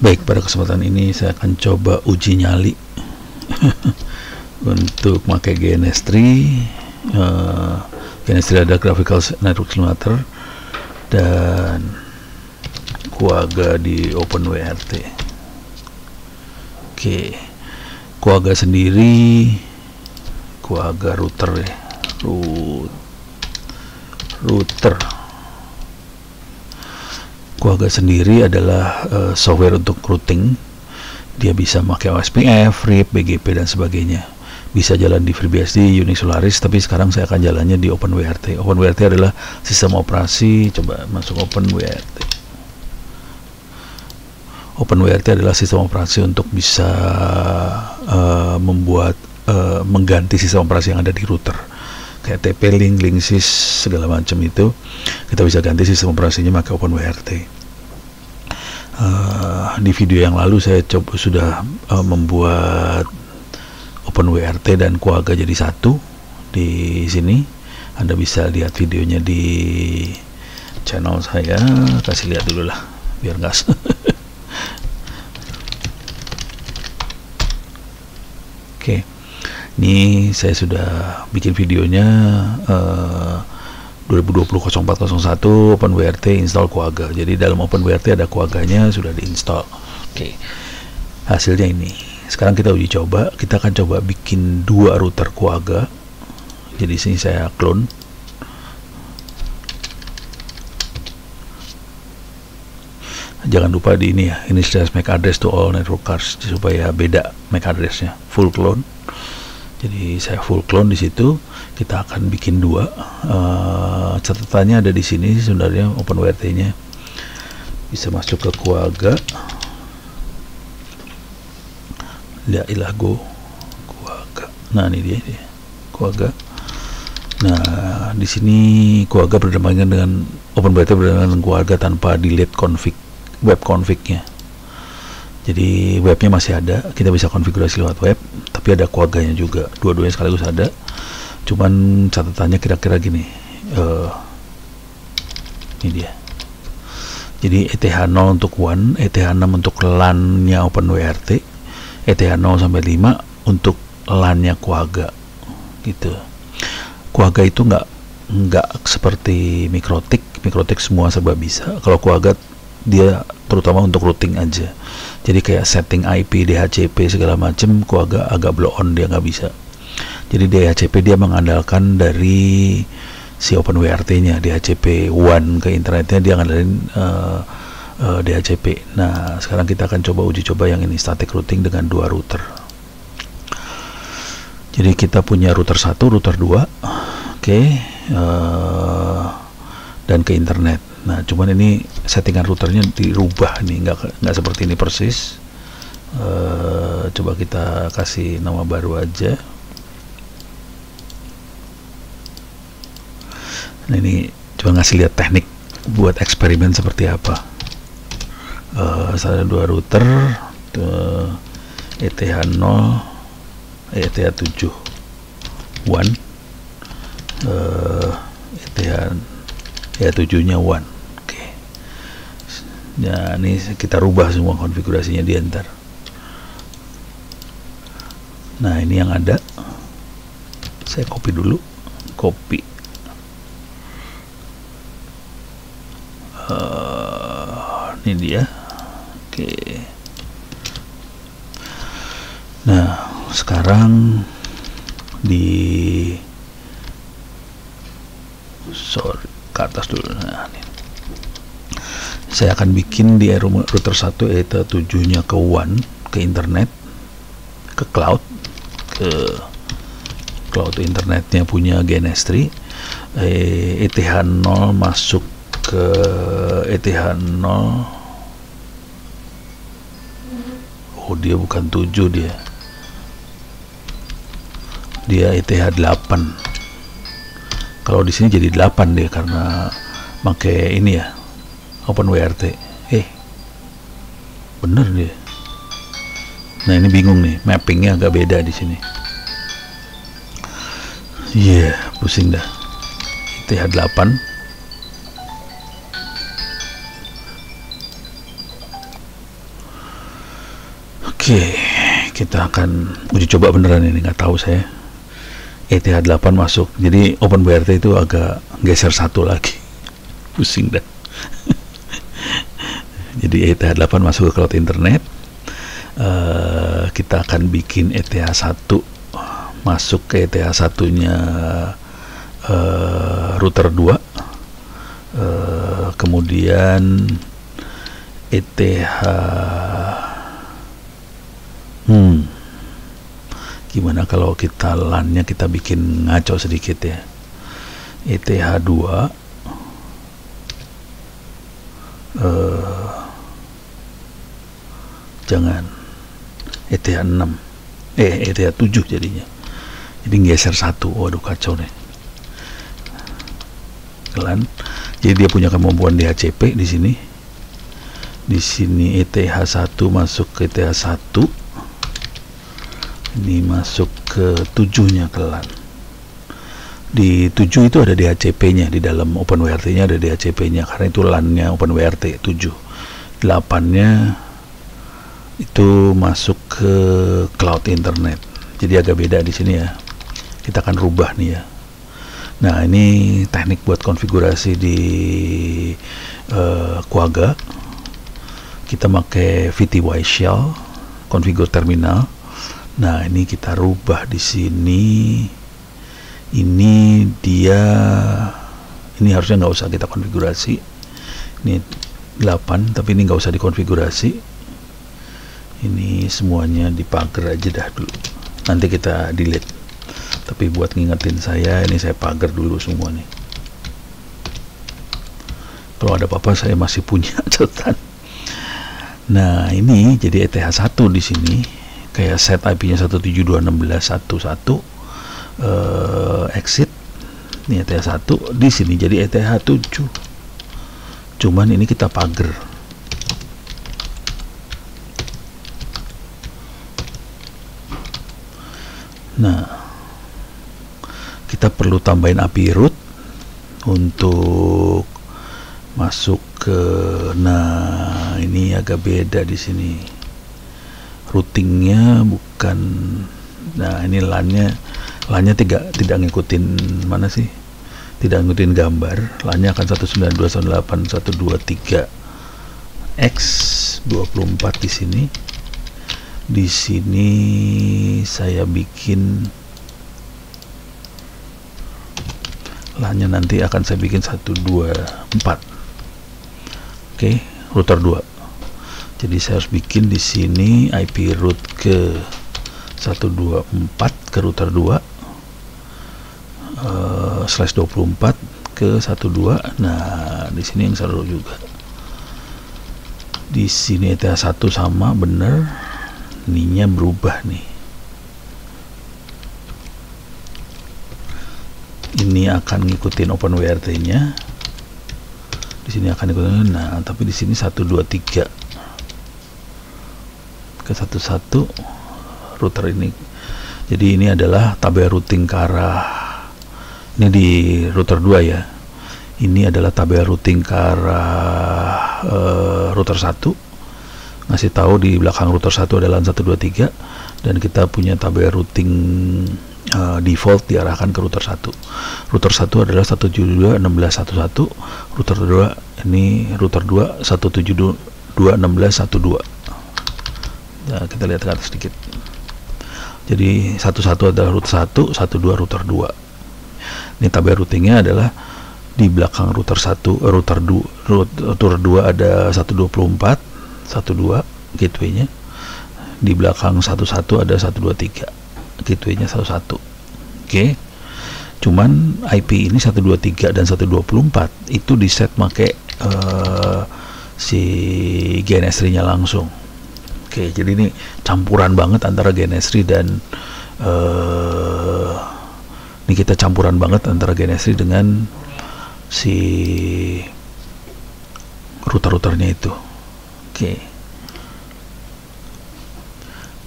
Baik, pada kesempatan ini saya akan coba uji nyali untuk pakai GNS3. GNS3 ada Graphical Network Simulator dan Quagga di OpenWRT. Oke, Quagga sendiri, Quagga router ya, router. Quagga sendiri adalah software untuk routing. Dia bisa pakai OSPF, RIP, BGP dan sebagainya. Bisa jalan di FreeBSD, Unix, Solaris, tapi sekarang saya akan jalannya di OpenWRT. OpenWRT adalah sistem operasi. Coba masuk OpenWRT. OpenWRT adalah sistem operasi untuk bisa mengganti sistem operasi yang ada di router. Kayak TP-Link, Linksys, segala macam itu kita bisa ganti sistem operasinya pakai OpenWRT. Di video yang lalu saya sudah membuat OpenWRT dan Quagga jadi satu. Di sini Anda bisa lihat videonya di channel saya. Kasih lihat dulu lah biar gas. Oke. Ini saya sudah bikin videonya 2020-0401 OpenWRT install Quagga. Jadi dalam OpenWRT ada Quagganya sudah diinstal. Oke. Hasilnya ini. Sekarang kita uji coba. Kita akan coba bikin 2 router Quagga. Jadi sini saya clone. Jangan lupa di ini ya, initialize MAC address to all network cards supaya beda MAC addressnya. Full clone. Jadi saya full clone di situ. Kita akan bikin 2. Catatannya ada di sini sebenarnya. OpenWRT-nya bisa masuk ke Quagga. Ya ilah go Quagga. Nah ini dia Quagga. Nah di sini Quagga berdampingan dengan OpenWRT berdampingan dengan Quagga tanpa delete web config-nya. Jadi webnya masih ada, kita bisa konfigurasi lewat web, tapi ada Quagga-nya juga, dua-duanya sekaligus ada. Cuman catatannya kira-kira gini, ini dia. Jadi ETH0 untuk WAN, ETH6 untuk LAN-nya OpenWRT, ETH0 sampai 5 untuk LAN-nya Quagga, gitu. Quagga itu nggak seperti Mikrotik semua serba bisa. Kalau Quagga dia terutama untuk routing aja. Jadi kayak setting IP, DHCP segala macam, Quagga agak blow on, dia nggak bisa. Jadi DHCP dia mengandalkan dari si OpenWRT-nya, DHCP WAN ke internetnya dia ngandalin DHCP. Nah sekarang kita akan uji coba yang ini, static routing dengan 2 router. Jadi kita punya router 1, router 2, oke, dan ke internet. Nah, cuman ini settingan routernya dirubah nih, nggak seperti ini persis. Coba kita kasih nama baru aja. Nah, ini coba ngasih lihat teknik buat eksperimen seperti apa. Ada 2 router, ETH0, ETH7, WAN, ETH7-nya WAN. Nah ini kita rubah semua konfigurasinya di enter. Nah ini yang ada, saya copy dulu, ini dia. Oke. Nah sekarang ke atas dulu. Nah ini saya akan bikin di router 1 ETH7-nya ke WAN, ke internet, ke cloud internetnya punya GNS3. ETH0 masuk ke ETH0. Oh dia bukan 7, dia ETH8. Kalau di sini jadi 8 dia karena pakai ini ya, OpenWRT. Bener dia. Nah ini bingung nih, mappingnya agak beda di sini. Pusing dah. ETH8. Oke, kita akan uji coba beneran ini, nggak tahu saya. ETH8 masuk, jadi OpenBRT itu agak geser satu lagi, pusing dah. Jadi ETH8 masuk ke cloud internet. Kita akan bikin ETH1 masuk ke ETH1 nya router 2, kemudian ETH gimana kalau kita LAN-nya kita bikin ngaco sedikit ya. ETH2 jangan ETH6 ETH7 jadinya, jadi geser satu. Waduh, kacau nih LAN. Jadi dia punya kemampuan DHCP di sini. Di sini ETH1 masuk ke ETH1, ini masuk ke 7-nya ke LAN. Di 7 itu ada DHCP-nya, di dalam OpenWRT-nya ada DHCP-nya, karena itu LAN-nya OpenWRT 7. 8-nya itu masuk ke cloud internet. Jadi agak beda di sini ya. Kita akan rubah nih ya. Nah, ini teknik buat konfigurasi di Quagga. Kita pakai VTY shell, configure terminal. Nah, ini kita rubah di sini. Ini dia, ini harusnya nggak usah kita konfigurasi. Ini 8, tapi ini nggak usah dikonfigurasi. Ini semuanya dipagar aja dah dulu. Nanti kita delete. Tapi buat ngingetin saya, ini saya pagar dulu semua nih. Kalau ada apa-apa saya masih punya catatan. Nah, ini jadi ETH1 di sini kayak set IP-nya 172.16.1.1 exit. Ini ETH1 di sini jadi ETH7. Cuman ini kita pagar. Nah, kita perlu tambahin API root untuk masuk ke, nah ini agak beda di sini. Routingnya bukan, nah ini LAN-nya tidak ngikutin mana sih? Tidak ngikutin gambar. LAN-nya akan 192.168.123x24 di sini. Di sini saya bikin LAN-nya nanti akan saya bikin 124. Oke, router 2. Jadi saya harus bikin di sini IP root ke 124 ke router 2 /24 ke 12. Nah, di sini yang seru juga. Di sini ETH1 sama bener. Ininya berubah nih. Ini akan ngikutin OpenWRT-nya. Di sini akan ikutin, nah tapi di sini 123 ke 11 router ini. Jadi ini adalah tabel routing ke arah, ini di router 2 ya. Ini adalah tabel routing ke arah router 1. Ngasih tahu di belakang router 1 adalah 123, dan kita punya tabel routing default diarahkan ke router 1. Router 1 adalah 172.16.1.1, router 2 ini router 2 172.16.1.2. Nah, kita lihat ke atas sedikit. Jadi 11 adalah router 1, 12 router 2. Ini tabel routingnya adalah di belakang router 1, router 2 ada 124, 12 gateway-nya. Di belakang 11 ada 123. Gateway-nya 11. Oke. Cuman IP ini 123 dan 124 itu di set pakai si GNS3-nya langsung. Oke, jadi ini campuran banget antara GNS3 dan ini kita campuran banget antara GNS3 dengan si router-routernya itu. Oke.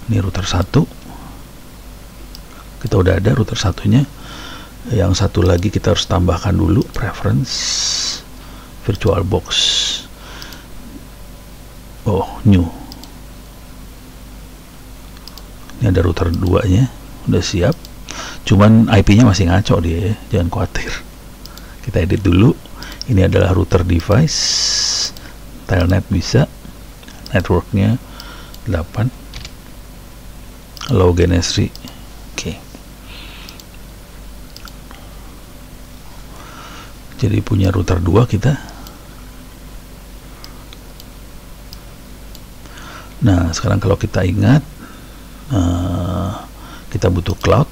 Ini router 1. Kita udah ada router satunya. Yang satu lagi kita harus tambahkan dulu preference VirtualBox. Oh, new. Ini ada router 2 nya udah siap, cuman IP nya masih ngaco dia ya, jangan khawatir. Kita edit dulu. Ini adalah router device, telnet bisa, networknya 8, low gain S3. Oke. Jadi punya router 2 kita. Nah, sekarang kalau kita ingat, kita butuh cloud.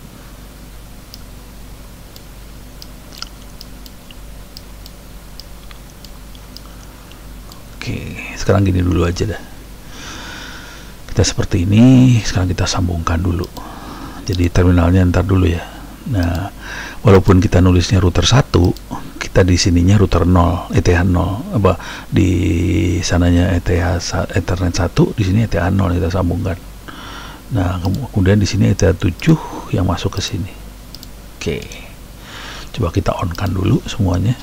Oke, sekarang gini dulu aja dah. Kita seperti ini, sekarang kita sambungkan dulu. Jadi terminalnya ntar dulu ya. Nah, walaupun kita nulisnya router 1, kita di sininya router 0, ETH 0, apa di sananya Ethernet 1, di sini ETH 0 kita sambungkan. Nah, kemudian di sini ETH 7 yang masuk ke sini. Oke. Coba kita on kan dulu semuanya.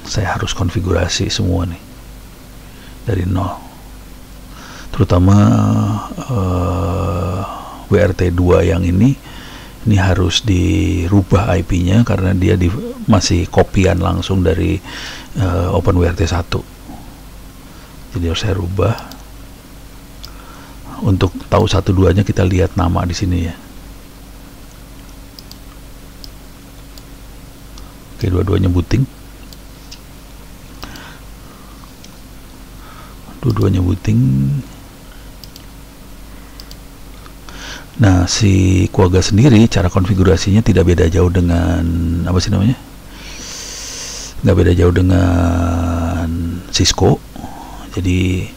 Saya harus konfigurasi semua nih dari 0. Terutama WRT2 yang ini harus dirubah IP-nya karena dia masih kopian langsung dari OpenWRT1. Jadi harus saya rubah. Untuk tahu 1-2-nya kita lihat nama di sini ya. Oke, dua-duanya booting. Dua-duanya booting. Nah, si Quagga sendiri cara konfigurasinya tidak beda jauh dengan apa sih namanya? Nggak beda jauh dengan Cisco. Jadi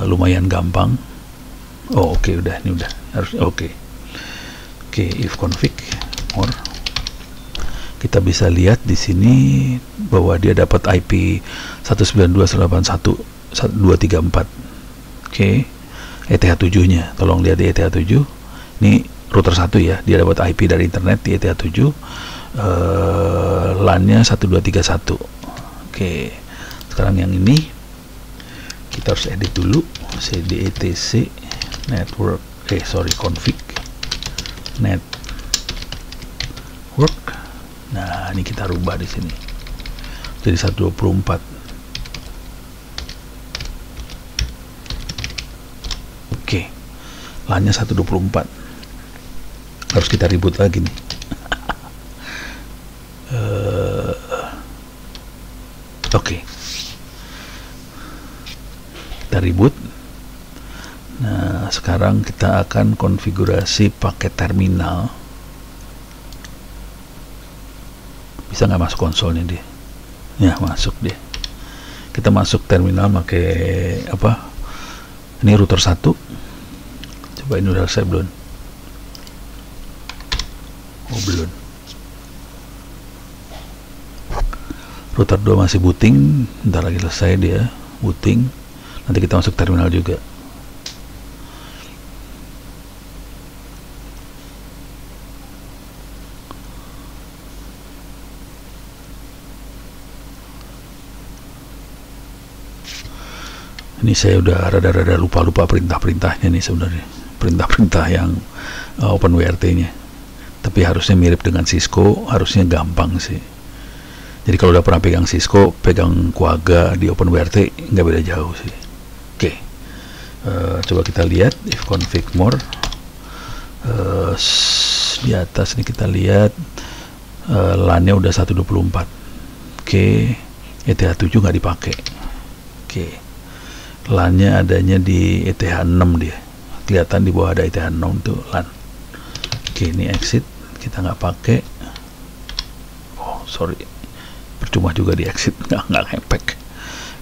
lumayan gampang. Oh, oke, udah, ini udah harus oke. Oke, if config more. Kita bisa lihat di sini bahwa dia dapat IP 192.168.234. Oke. ETH7 nya, tolong lihat di ETH7. Ini router 1 ya, dia dapat IP dari internet di ETH7. LAN-nya 1231. Oke. Sekarang yang ini kita harus edit dulu. cd etc network config network. Nah, ini kita rubah di sini jadi 124. Oke, LAN-nya 124. Harus kita reboot lagi nih. Oke. Kita reboot. Nah, sekarang kita akan konfigurasi pakai terminal. Bisa nggak masuk konsolnya dia? Ya, masuk dia. Kita masuk terminal pakai apa? Ini router 1. Coba ini udah selesai belum? Oh, belum. Router 2 masih booting. Bentar lagi selesai dia booting. Nanti kita masuk terminal juga. Ini saya udah rada-rada lupa perintah-perintahnya nih sebenarnya. Perintah-perintah yang OpenWRT-nya. Tapi harusnya mirip dengan Cisco, harusnya gampang sih. Jadi kalau udah pernah pegang Cisco, pegang Quagga di OpenWRT nggak beda jauh sih. Oke. Coba kita lihat if config more. Di atas ini kita lihat LAN-nya udah 124. Oke. ETH7 nggak dipakai. Oke. LAN-nya adanya di ETH6 dia. Kelihatan di bawah ada ETH6 tuh LAN. Oke, ini exit. Kita nggak pakai. Oh, sorry. Percuma juga di exit. Nggak ngepack.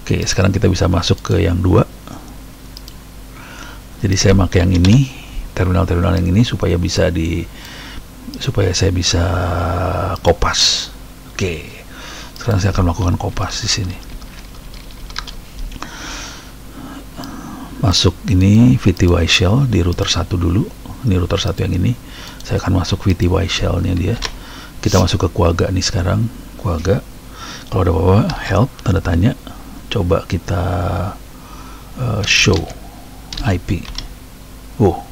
Oke, sekarang kita bisa masuk ke yang 2. Jadi saya pakai yang ini. Terminal-terminal yang ini supaya saya bisa kopas. Oke. Sekarang saya akan melakukan kopas di sini. Masuk ini VTY shell di router 1 dulu. Ini router 1 yang ini. Saya akan masuk VTY shell-nya dia. Kita masuk ke Quagga nih sekarang. Quagga. Kalau ada apa-apa, help, tanda tanya. Coba kita show IP. Oh,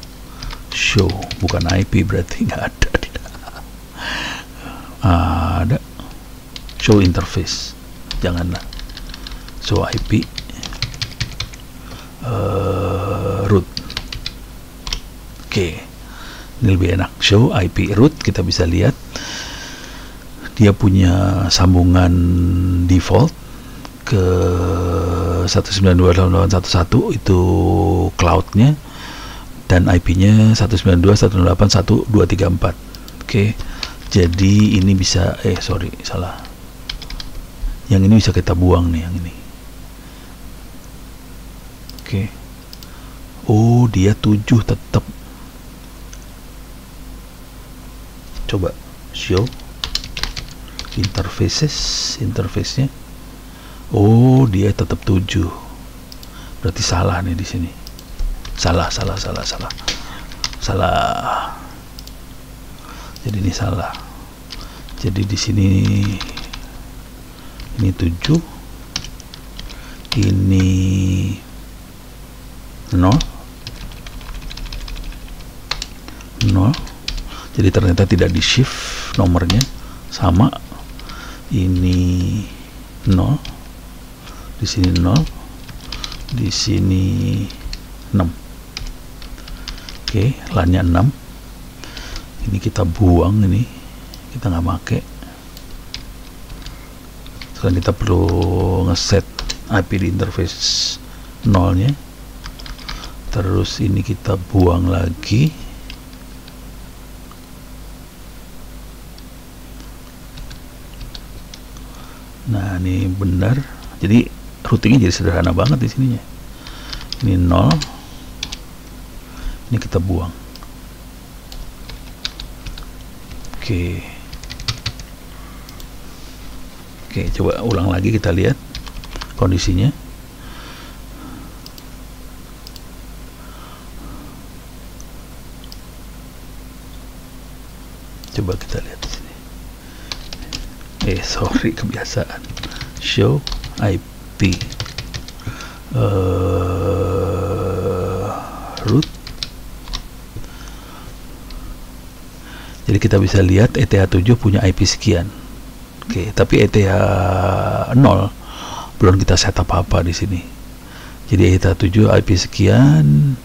show bukan IP, berarti nggak ada dia. Ada show interface, janganlah show IP. Root. Oke, ini lebih enak. Show IP root, kita bisa lihat dia punya sambungan default ke 192.168.111 itu cloudnya, dan IP-nya 192.168.1.234. Oke, jadi ini bisa salah. Yang ini bisa kita buang nih, yang ini. Oke. Oh, dia 7 tetap. Coba show interface-nya. Oh, dia tetap 7. Berarti salah nih di sini. Salah. Jadi ini salah. Jadi di sini ini 7. Ini 0. Jadi ternyata tidak di shift nomornya, sama. Ini 0. Di sini 0. Di sini 6. Oke, LAN-nya 6. Ini kita buang, ini kita nggak pakai. Sekarang kita perlu ngeset IP di interface 0-nya. Terus ini kita buang lagi. Nah, ini benar. Jadi routingnya jadi sederhana banget di sininya. Ini 0. Ini kita buang. Oke, coba ulang lagi, kita lihat kondisinya. Coba kita lihat di sini. Sorry, kebiasaan. Show IP root. Jadi kita bisa lihat ETH7 punya IP sekian. Oke, tapi ETH0 belum kita set apa-apa di sini. Jadi ETH7 IP sekian.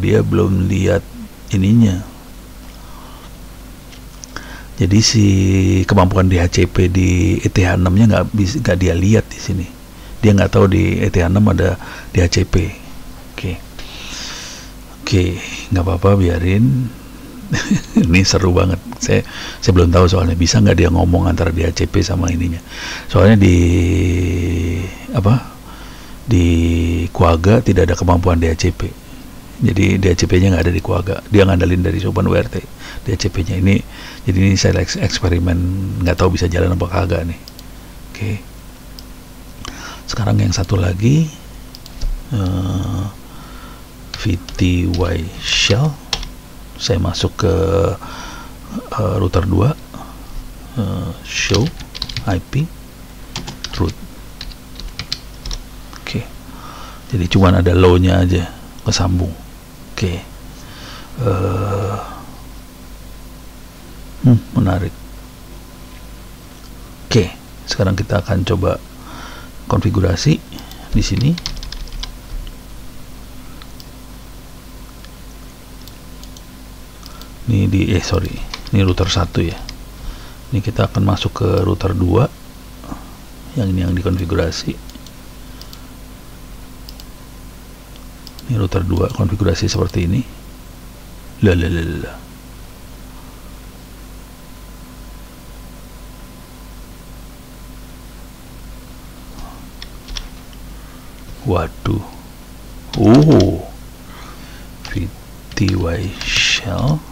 Dia belum lihat ininya. Jadi si kemampuan DHCP di ETH6-nya nggak dia lihat di sini. Dia nggak tahu di ETH6 ada DHCP. Oke, nggak apa-apa, biarin. Ini seru banget. Saya belum tahu soalnya bisa nggak dia ngomong antara DHCP sama ininya. Soalnya di Quagga tidak ada kemampuan DHCP. Jadi DHCP-nya nggak ada di Quagga. Dia ngandalin dari OpenWrt DHCP-nya ini. Jadi ini saya eksperimen, nggak tahu bisa jalan apa kagak nih. Oke. Sekarang yang satu lagi, VTY shell. Saya masuk ke router 2, show IP root. Oke. Jadi cuman ada low-nya aja kesambung. Oke. Menarik. Oke, sekarang kita akan coba konfigurasi di sini. Ini ini router 1 ya. Ini kita akan masuk ke router 2. Yang ini yang dikonfigurasi. Ini router 2 konfigurasi seperti ini. Waduh. VTY shell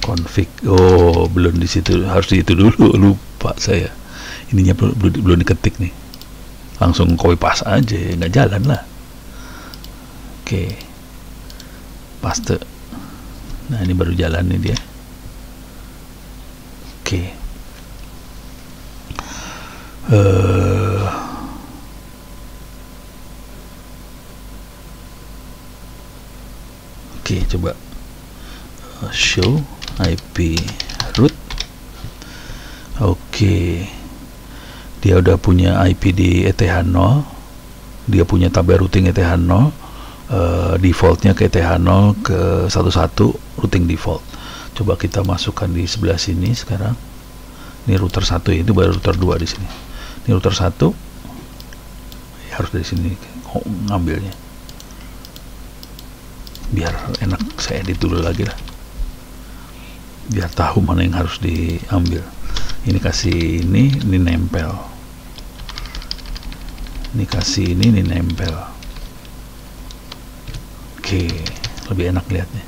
config. Belum di situ, harus di itu dulu, lupa saya. Ininya belum diketik nih. Langsung copy paste aja, nggak jalan lah. Oke. Paste. Nah, ini baru jalan nih dia. Oke. coba show IP root. Oke, dia udah punya IP di ETH0, dia punya tabel routing ETH0, defaultnya ke ETH0 ke 11 routing default. Coba kita masukkan di sebelah sini sekarang. Ini router 1 ya, itu baru router 2 di sini. Ini router 1 ya, harus dari sini ngambilnya. Biar enak, saya edit dulu lagi lah. Biar tahu mana yang harus diambil. Ini kasih ini nempel. Ini kasih ini nempel. Oke, lebih enak lihatnya.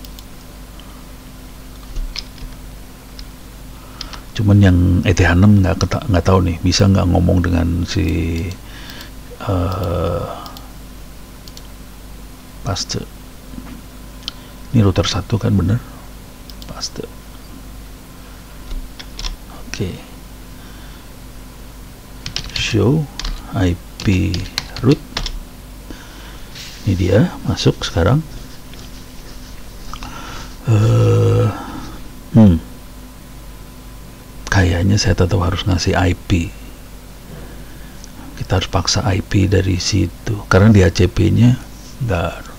Cuman yang ETH6 nggak tahu nih, bisa nggak ngomong dengan si paste. Ini router 1 kan bener, paste. Oke, show IP root. Ini dia masuk sekarang. Kayaknya saya tetap harus ngasih IP. Kita harus paksa IP dari situ karena di HCP-nya nggak.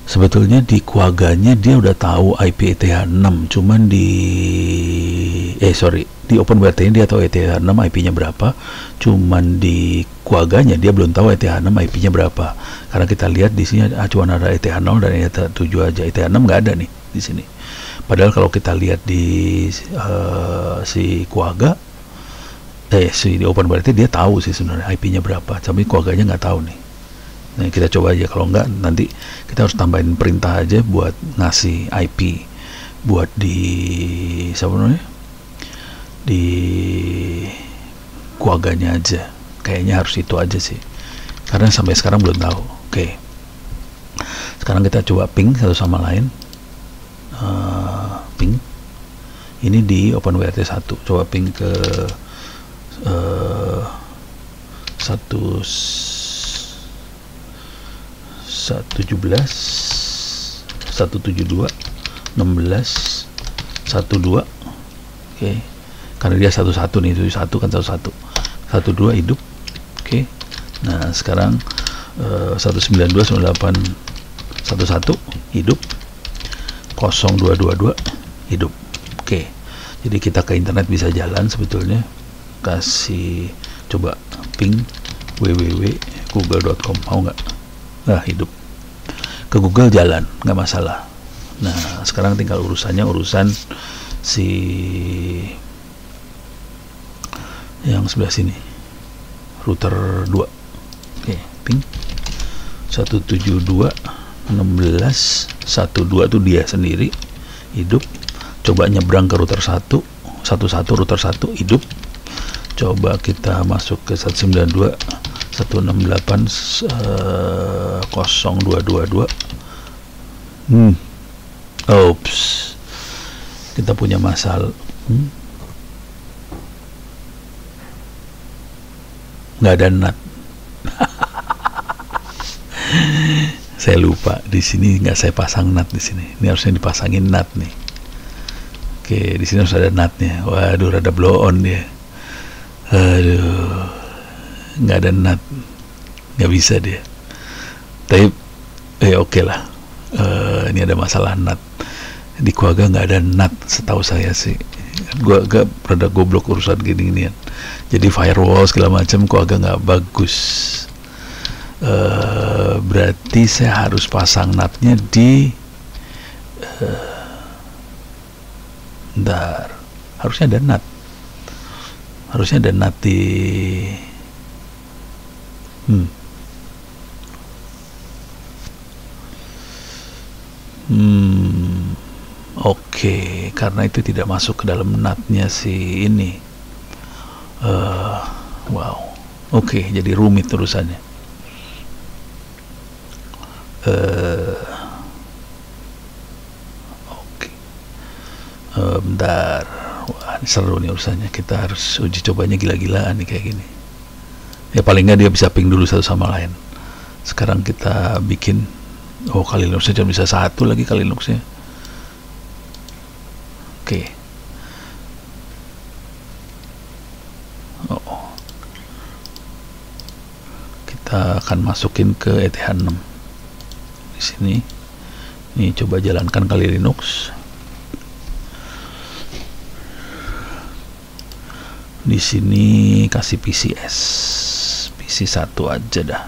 Sebetulnya di Quagga-nya dia udah tahu IP ETH6, cuman di OpenWrt dia tahu ETH6 IP-nya berapa, cuman di Quagga-nya dia belum tahu ETH6 IP-nya berapa. Karena kita lihat di sini cuma ada ETH0 dan ETH7 aja, ETH6 nggak ada nih di sini. Padahal kalau kita lihat di si Quagga, di OpenWrt dia tahu sih sebenarnya IP-nya berapa, tapi Quagga-nya nggak tahu nih. Nah, kita coba aja, kalau enggak nanti kita harus tambahin perintah aja buat ngasih IP buat di di Quagga-nya aja. Kayaknya harus itu aja sih, karena sampai sekarang belum tahu. Oke, sekarang kita coba ping satu sama lain. Ping ini di OpenWrt 1, coba ping ke 172.16.12. Oke, karena dia 11 nih, 71 kan 11 hidup. Oke, nah sekarang 192.98.11 hidup, 0222 hidup. Oke, jadi kita ke internet bisa jalan sebetulnya. Kasih coba ping www.google.com, mau nggak? Nah, hidup. Ke Google jalan, nggak masalah. Nah, sekarang tinggal urusan si yang sebelah sini, router 2. Oke, ping 172.16.12 tuh dia sendiri hidup. Coba nyebrang ke router 1, router 1 hidup. Coba kita masuk ke 192.168.0222. Oops, kita punya masalah. Nggak ada NAT. Saya lupa di sini nggak saya pasang NAT di sini. Ini harusnya dipasangin NAT nih. Oke, di sini harus ada NAT-nya. Waduh, rada blow on dia. Aduh, nggak ada NAT, nggak bisa dia. Tapi oke lah. Ini ada masalah NAT di Quagga, nggak ada NAT setahu saya sih. Gua agak rada goblok urusan gini-ginian. Jadi firewall segala macam Quagga nggak bagus. Berarti saya harus pasang NAT-nya di bentar, harusnya ada NAT. Harusnya ada NAT di Oke, karena itu tidak masuk ke dalam NAT-nya si ini. Wow. Oke, jadi rumit urusannya. Oke. Bentar. Wah, ini seru nih urusannya. Kita harus uji cobanya gila-gilaan nih kayak gini. Ya paling nggak dia bisa ping dulu satu sama lain. Sekarang kita bikin, oh kali Linuxnya cuma bisa satu lagi kali Linuxnya. Oke. Oh. Kita akan masukin ke ETH6 di sini. Nih coba jalankan kali Linux. Di sini kasih PCS, PC1 aja dah.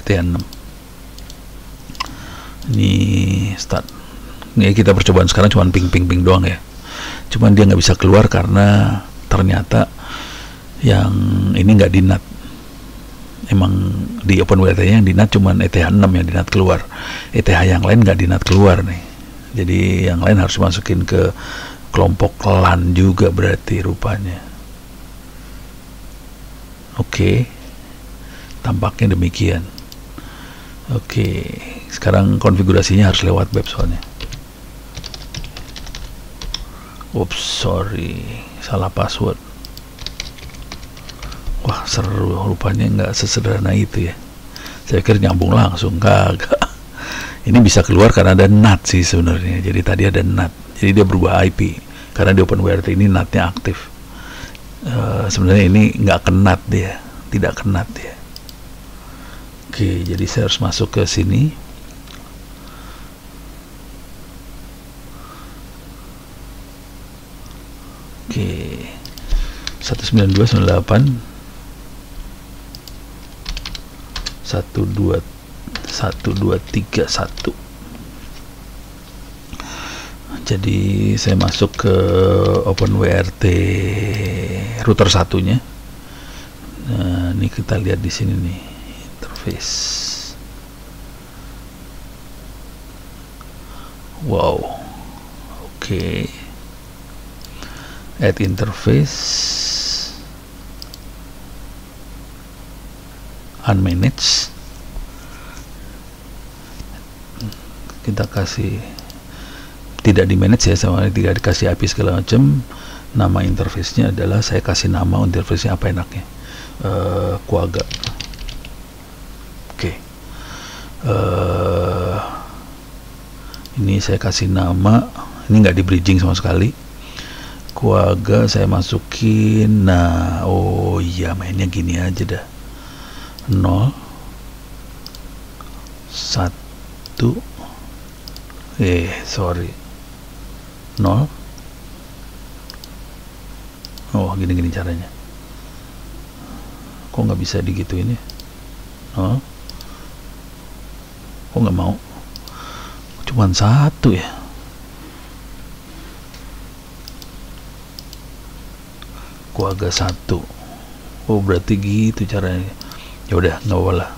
ETH6. Ini start. Ini kita percobaan sekarang cuma ping doang ya. Cuman dia nggak bisa keluar karena ternyata yang ini nggak di NAT. Emang di OpenWRT yang di NAT cuman ETH6 yang di NAT keluar. ETH yang lain nggak di NAT keluar nih. Jadi yang lain harus masukin ke kelompok LAN juga berarti rupanya. Oke. Tampaknya demikian. Oke, sekarang konfigurasinya harus lewat web soalnya. Oops, sorry, salah password. Wah, seru, rupanya nggak sesederhana itu ya. Saya kira nyambung langsung, kagak. Ini bisa keluar karena ada NAT sih sebenarnya. Jadi tadi ada NAT, jadi dia berubah IP. Karena di OpenWRT ini NAT-nya aktif. Sebenarnya ini nggak kenat dia, tidak kenat dia. Oke, jadi saya harus masuk ke sini. Oke, 192.98 1231. Jadi saya masuk ke OpenWRT router satunya. Nah, ini kita lihat di sini nih. Interface. Wow. Oke. Add interface. Unmanaged. Kita kasih tidak di manage ya, sama tidak dikasih IP segala macam. Nama interface-nya adalah, saya kasih nama interface-nya apa enaknya, Quagga. Oke. Ini saya kasih nama, ini nggak di bridging sama sekali. Quagga saya masukin. Nah, oh iya, mainnya gini aja dah. 0 1 sorry 0. Oh, gini caranya. Kok nggak bisa digituin ya? 0. Kok nggak mau? Cuman 1 ya. Quagga 1. Oh, berarti gitu caranya. Ya udah, nggak apa-apa lah.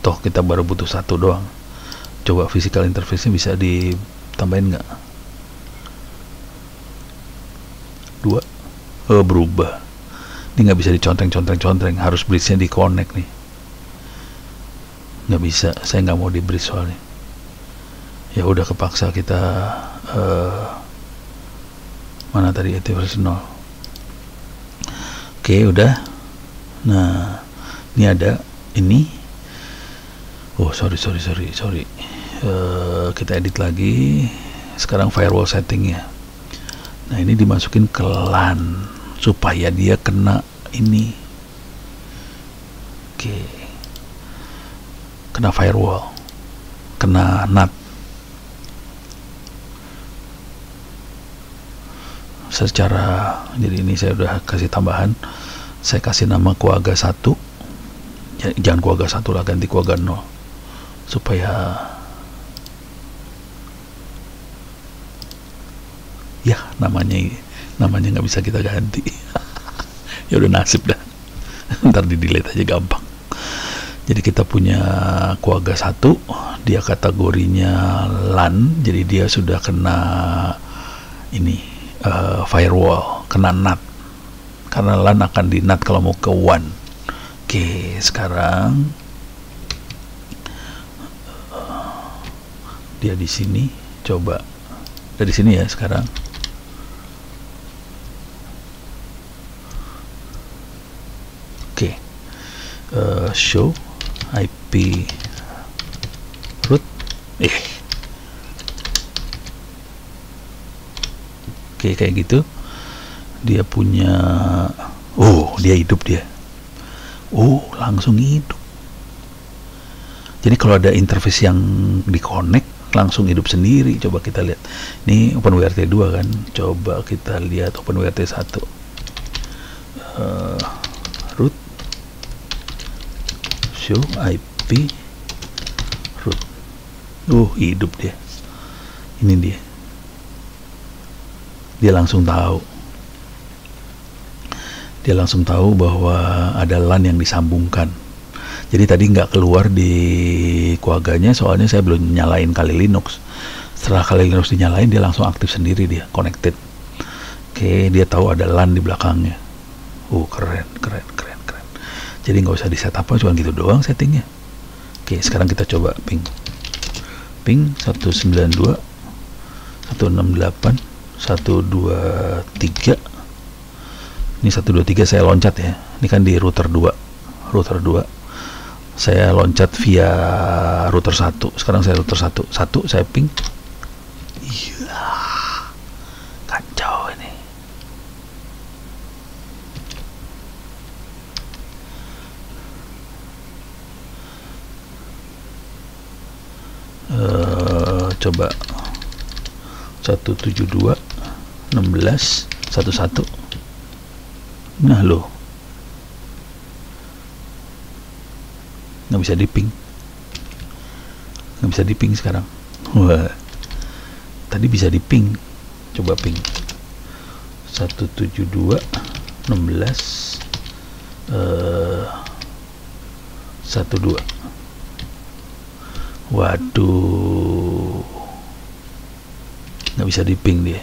Toh kita baru butuh 1 doang. Coba physical interface-nya bisa ditambahin nggak? 2. Oh, berubah. Ini nggak bisa dicontreng, harus bridge-nya di connect nih. Nggak bisa, saya nggak mau di bridge soalnya. Ya udah, kepaksa kita mana tadi itu versi 0. Oke, udah. Nah, ini ada ini. Oh, sorry. Kita edit lagi. Sekarang firewall settingnya. Nah, ini dimasukin ke LAN supaya dia kena ini. Oke. Kena firewall. Kena NAT. Secara, jadi ini saya udah kasih tambahan. Saya kasih nama Quagga 1. Ya, jangan Quagga 1 lah, ganti Quagga 0 supaya ya namanya nggak bisa kita ganti. Ya udah, nasib dah. Ntar di delete aja gampang. Jadi kita punya Quagga 1, dia kategorinya LAN, jadi dia sudah kena ini firewall, kena NAT. Karena LAN akan di NAT kalau mau ke WAN. Oke, sekarang dia di sini. Coba dari sini ya sekarang. show IP root. Oke, kayak gitu. Dia punya, dia hidup dia. Langsung hidup. Jadi kalau ada interface yang di-connect langsung hidup sendiri. Coba kita lihat. Ini OpenWrt 2 kan. Coba kita lihat OpenWrt 1. Root show IP root. Hidup dia. Ini dia. Dia langsung tahu. Dia langsung tahu bahwa ada LAN yang disambungkan. Jadi tadi nggak keluar di Quagga-nya soalnya saya belum nyalain Kali Linux. Setelah Kali Linux dinyalain, dia langsung aktif sendiri, dia connected. Oke, dia tahu ada LAN di belakangnya. Keren. Jadi nggak usah di setup, cuma gitu doang settingnya. Oke, sekarang kita coba ping 192 168 123. Ini 123 saya loncat ya. Ini kan di router 2. Saya loncat via router 1. Sekarang saya router 1 saya ping. Iya, kacau ini. Coba 172 16 11. Nah loh, nggak bisa diping sekarang. Tadi bisa diping. Coba ping 172 16 12. Waduh, nggak bisa diping dia.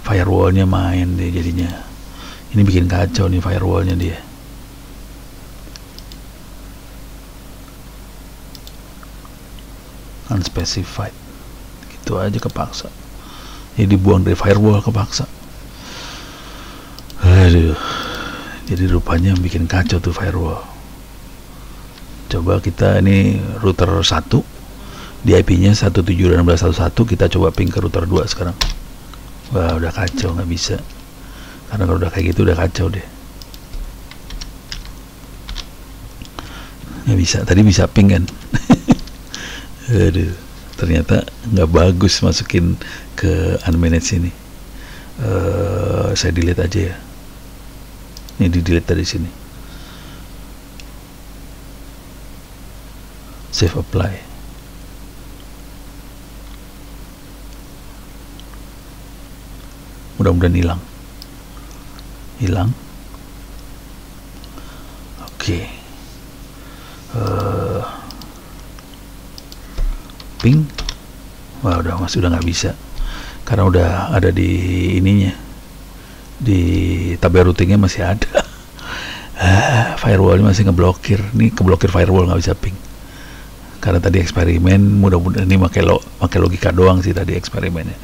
Firewallnya main dia jadinya. Ini bikin kacau nih firewallnya dia. Unspecified. Gitu aja kepaksa. Jadi dibuang dari firewall kepaksa. Aduh. Jadi rupanya bikin kacau tuh firewall. Coba kita ini router 1. Di IP-nya 172.16.1.1, kita coba ping ke router 2 sekarang. Wah, udah kacau, nggak bisa. Karena kalau udah kayak gitu udah kacau deh. Nggak bisa. Tadi bisa ping kan. Aduh, ternyata nggak bagus masukin ke unmanaged ini. Saya delete aja ya. Ini di delete dari sini. Save apply. Mudah-mudahan hilang. Oke. Ping. Wah, udah nggak bisa karena udah ada di ininya, di tabel routingnya masih ada. Firewallnya masih ngeblokir. Ini keblokir firewall, nggak bisa ping karena tadi eksperimen. Mudah-mudahan ini pakai logika doang sih tadi eksperimennya.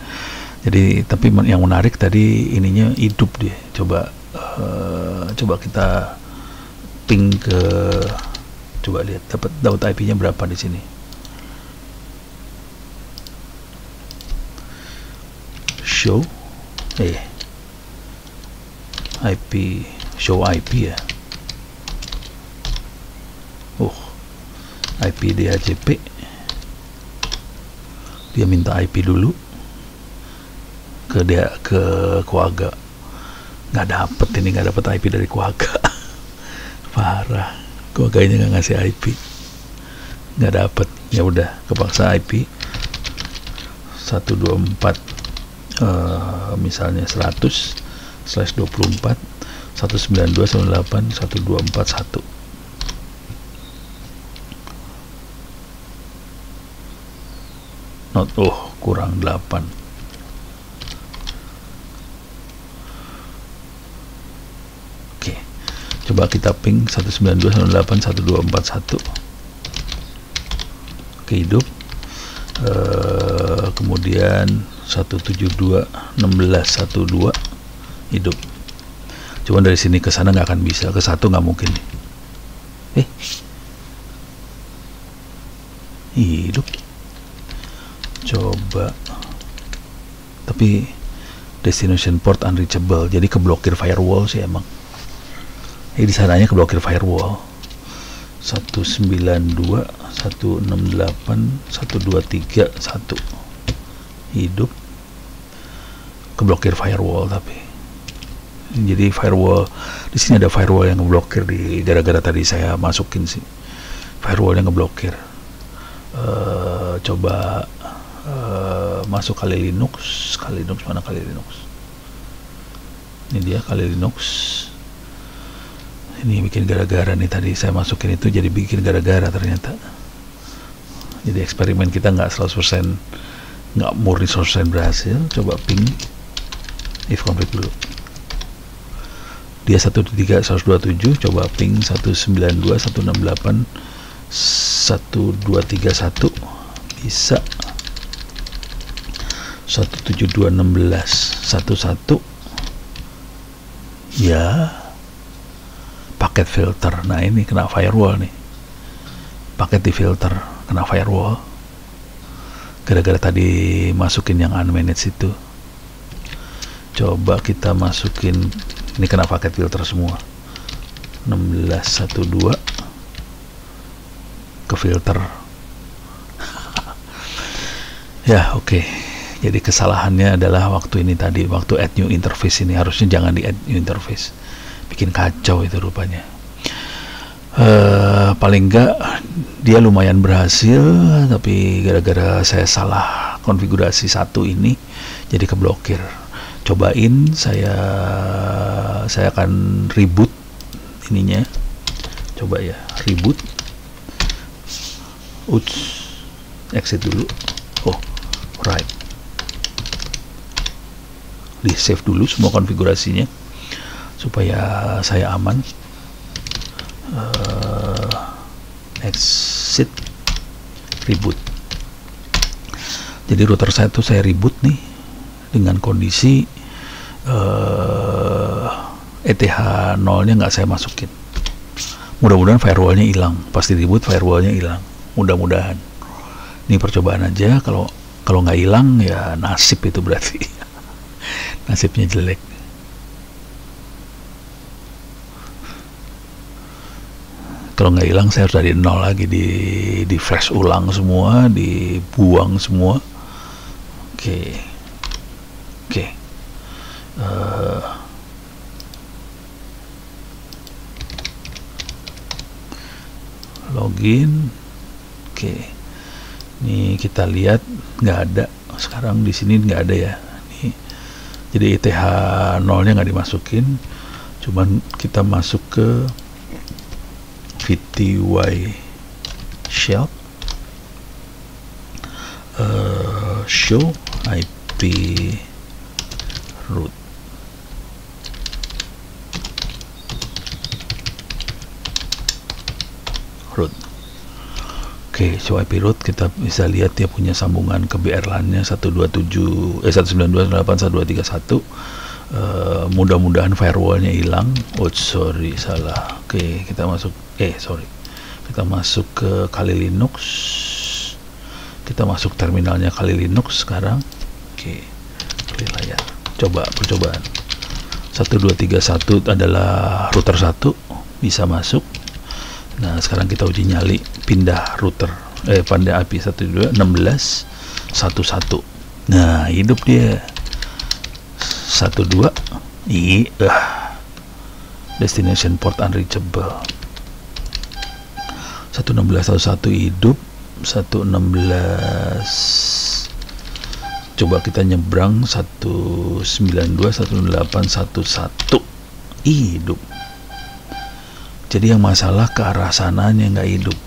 Jadi tapi yang menarik tadi ininya hidup dia. Coba kita ping ke, coba lihat dapat IP-nya berapa di sini. Show IP, show IP ya. IP DHCP. Dia minta IP dulu ke Quagga. Nggak dapet IP dari Quagga. Parah, Quagga ini nggak ngasih IP, nggak dapet. Ya udah, kepaksa IP 124 misalnya 100/24 192.168.1241. Kurang 8. Oke, coba kita ping 192.168.1241. Oke, hidup. Kemudian 172.16.12 hidup. Cuman dari sini ke sana nggak akan bisa, ke satu nggak mungkin nih. hidup. Coba, tapi destination port unreachable, jadi keblokir firewall sih emang. Di sananya keblokir firewall. 192 168 123 1 hidup, keblokir firewall. Tapi jadi firewall di sini ada firewall yang ngeblokir di gara-gara tadi saya masukin sih firewall yang ngeblokir. Coba masuk Kali Linux mana Kali Linux, ini dia Kali Linux. Ini bikin gara-gara nih, tadi saya masukin itu jadi bikin gara-gara ternyata. Jadi eksperimen kita nggak 100%, nggak murni 100% berhasil. Coba ping if config dulu, dia 133.127, coba ping 192.168 123.1 bisa 172.16.11 ya, paket filter. Nah ini kena firewall nih, paket di filter kena firewall gara-gara tadi masukin yang unmanaged itu. Coba kita masukin, ini kena paket filter semua, 16.12 ke filter. Ya oke. Jadi kesalahannya adalah waktu ini tadi, waktu add new interface ini harusnya jangan di add new interface, bikin kacau itu rupanya. Paling enggak dia lumayan berhasil, tapi gara-gara saya salah konfigurasi satu ini jadi keblokir. Cobain, saya akan reboot ininya. Coba ya, reboot. Exit dulu. Oh, right. Di save dulu semua konfigurasinya supaya saya aman. Exit, reboot. Jadi router saya tuh saya reboot nih dengan kondisi ETH 0 nya nggak saya masukin. Mudah-mudahan firewallnya hilang, pasti reboot firewallnya hilang, mudah-mudahan. Ini percobaan aja, kalau nggak hilang ya nasib itu berarti nasibnya jelek. Kalau nggak hilang saya harus dari nol lagi, di fresh ulang semua, dibuang semua. Oke. Login. Oke. Ini kita lihat nggak ada sekarang di sini, nggak ada ya. Nih. Jadi ETH 0-nya nggak dimasukin. Cuman kita masuk ke VTY shell, show IP root. Oke, show IP root, kita bisa lihat dia punya sambungan ke BR-LAN-nya 192.168.1.231. Mudah-mudahan firewallnya hilang. Oh sorry, salah. Oke, kita masuk. Kita masuk ke Kali Linux. Kita masuk terminalnya Kali Linux sekarang. Oke, clear layar. Coba percobaan. 1231 adalah router 1, bisa masuk. Nah sekarang kita uji nyali pindah router, pindah IP 192.16.11. Nah hidup dia 12. Destination port unreachable. 116.1 hidup. 116. Coba kita nyebrang 192.168.1.1 hidup. Jadi yang masalah ke arah sananya nggak hidup.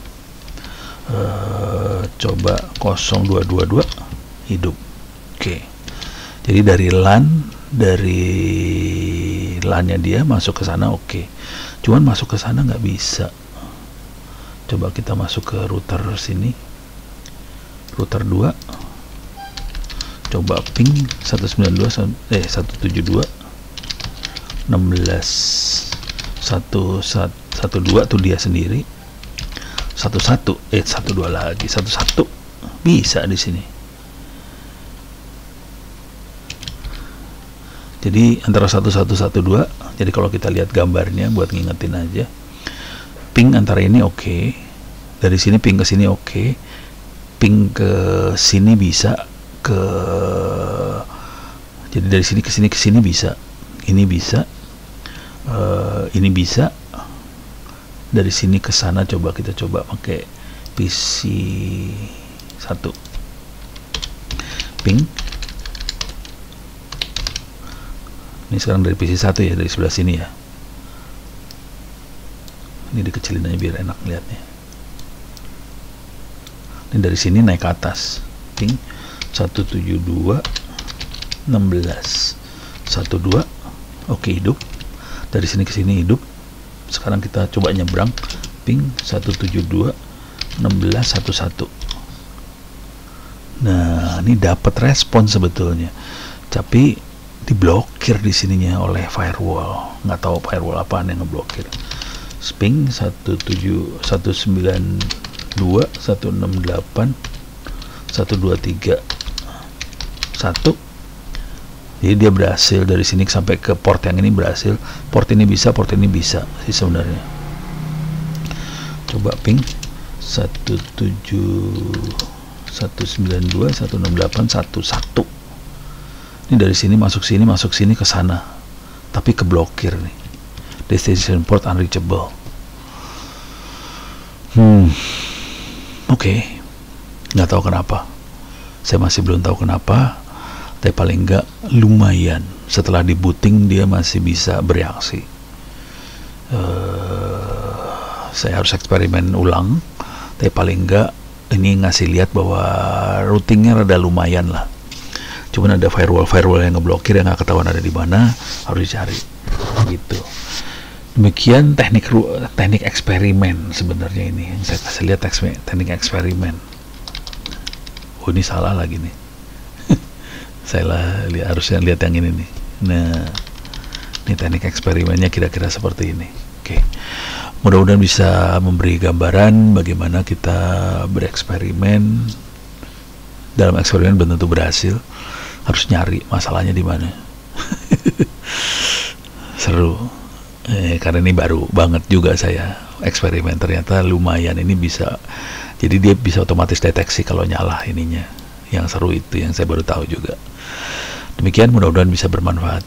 Coba 0222 hidup. Oke. Jadi dari LAN-nya dia masuk ke sana, oke. Cuman masuk ke sana nggak bisa. Coba kita masuk ke router sini, router 2. Coba ping 172 172.16.1.1.12 tuh dia sendiri. 12 lagi, 11 bisa di sini. Jadi antara 1112. Jadi kalau kita lihat gambarnya buat ngingetin aja, ping antara ini oke. Dari sini ping ke sini oke. Ping ke sini bisa ke, jadi dari sini ke sini bisa. Ini bisa. Ini bisa. Dari sini ke sana kita coba pakai PC 1. Ping. Ini sekarang dari PC 1 ya, dari sebelah sini ya. Ini dikecilin aja biar enak lihatnya. Ini dari sini naik ke atas. Ping 172 16 12. Oke, hidup. Dari sini ke sini hidup. Sekarang kita coba nyebrang. Ping 172 16 11. Nah, ini dapat respon sebetulnya. Tapi diblokir di sininya oleh firewall. Nggak tahu firewall apaan yang ngeblokir. Ping 192 168 123 1. Jadi dia berhasil dari sini sampai ke port yang ini berhasil. Port ini bisa sih sebenarnya. Coba ping 192 168 11. Ini dari sini masuk sini ke sana. Tapi keblokir nih. Destination port unreachable. Oke. Nggak tahu kenapa. Saya masih belum tahu kenapa. Tapi paling nggak lumayan. Setelah di booting dia masih bisa bereaksi. Saya harus eksperimen ulang. Tapi paling nggak ini ngasih lihat bahwa routingnya rada lumayan lah. Cuman ada firewall yang ngeblokir yang nggak ketahuan ada di mana, harus dicari gitu. Demikian teknik eksperimen sebenarnya ini yang saya kasih lihat, teknik eksperimen. Oh, ini salah lagi nih. Saya harusnya lihat yang ini nih. Nah, ini teknik eksperimennya kira-kira seperti ini. Oke. Mudah-mudahan bisa memberi gambaran bagaimana kita bereksperimen. Dalam eksperimen belum tentu berhasil. Harus nyari masalahnya di mana. Seru. Karena ini baru banget juga saya eksperimen, ternyata lumayan ini bisa. Jadi dia bisa otomatis deteksi kalau nyala ininya. Yang seru itu yang saya baru tahu juga. Demikian, mudah-mudahan bisa bermanfaat.